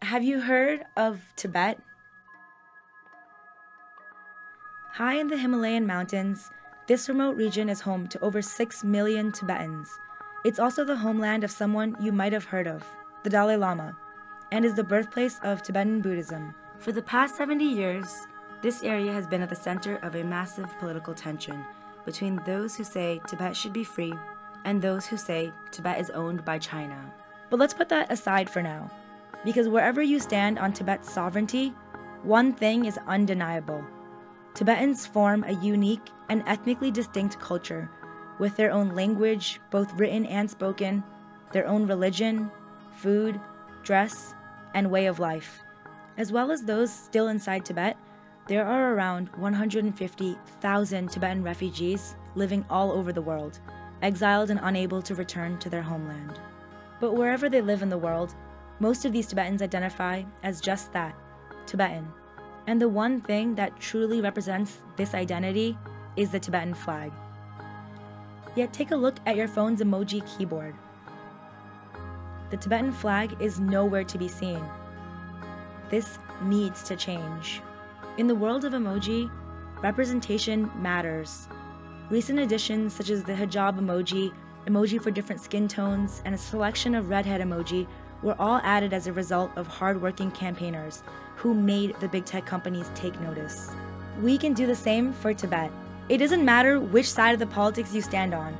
Have you heard of Tibet? High in the Himalayan mountains, this remote region is home to over 6 million Tibetans. It's also the homeland of someone you might have heard of, the Dalai Lama, and is the birthplace of Tibetan Buddhism. For the past 70 years, this area has been at the center of a massive political tension between those who say Tibet should be free and those who say Tibet is owned by China. But let's put that aside for now, because wherever you stand on Tibet's sovereignty, one thing is undeniable. Tibetans form a unique and ethnically distinct culture, with their own language, both written and spoken, their own religion, food, dress, and way of life. As well as those still inside Tibet, there are around 150,000 Tibetan refugees living all over the world, exiled and unable to return to their homeland. But wherever they live in the world, most of these Tibetans identify as just that, Tibetan. And the one thing that truly represents this identity is the Tibetan flag. Yet take a look at your phone's emoji keyboard. The Tibetan flag is nowhere to be seen. This needs to change. In the world of emoji, representation matters. Recent additions such as the hijab emoji, emoji for different skin tones, and a selection of redhead emoji were all added as a result of hardworking campaigners who made the big tech companies take notice. We can do the same for Tibet. It doesn't matter which side of the politics you stand on.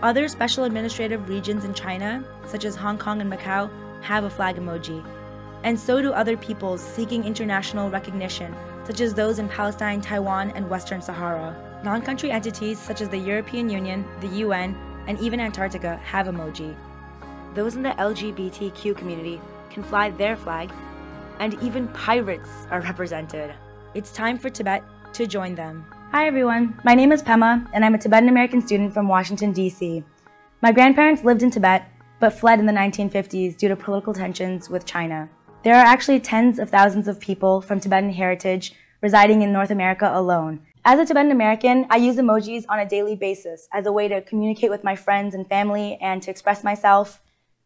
Other special administrative regions in China, such as Hong Kong and Macau, have a flag emoji. And so do other peoples seeking international recognition, such as those in Palestine, Taiwan, and Western Sahara. Non-country entities such as the European Union, the UN, and even Antarctica have emoji. Those in the LGBTQ community can fly their flag, and even pirates are represented. It's time for Tibet to join them. Hi everyone, my name is Pema, and I'm a Tibetan American student from Washington, D.C. My grandparents lived in Tibet, but fled in the 1950s due to political tensions with China. There are actually tens of thousands of people from Tibetan heritage residing in North America alone. As a Tibetan American, I use emojis on a daily basis as a way to communicate with my friends and family and to express myself.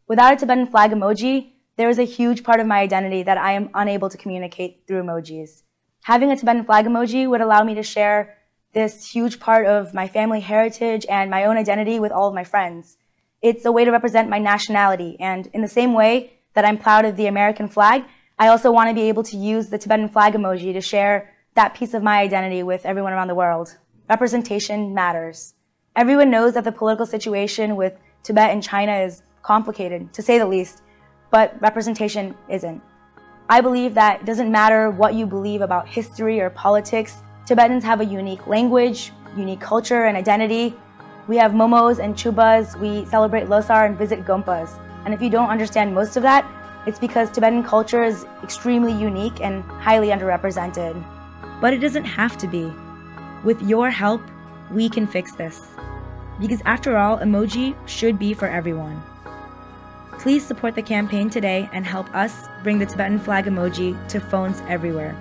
Without a Tibetan flag emoji, there is a huge part of my identity that I am unable to communicate through emojis. Having a Tibetan flag emoji would allow me to share this huge part of my family heritage and my own identity with all of my friends. It's a way to represent my nationality, and in the same way that I'm proud of the American flag, I also want to be able to use the Tibetan flag emoji to share that piece of my identity with everyone around the world. Representation matters. Everyone knows that the political situation with Tibet and China is complicated, to say the least, but representation isn't. I believe that it doesn't matter what you believe about history or politics, Tibetans have a unique language, unique culture and identity. We have momos and chubas, we celebrate Losar and visit gompas. And if you don't understand most of that, it's because Tibetan culture is extremely unique and highly underrepresented. But it doesn't have to be. With your help, we can fix this. Because after all, emoji should be for everyone. Please support the campaign today and help us bring the Tibetan flag emoji to phones everywhere.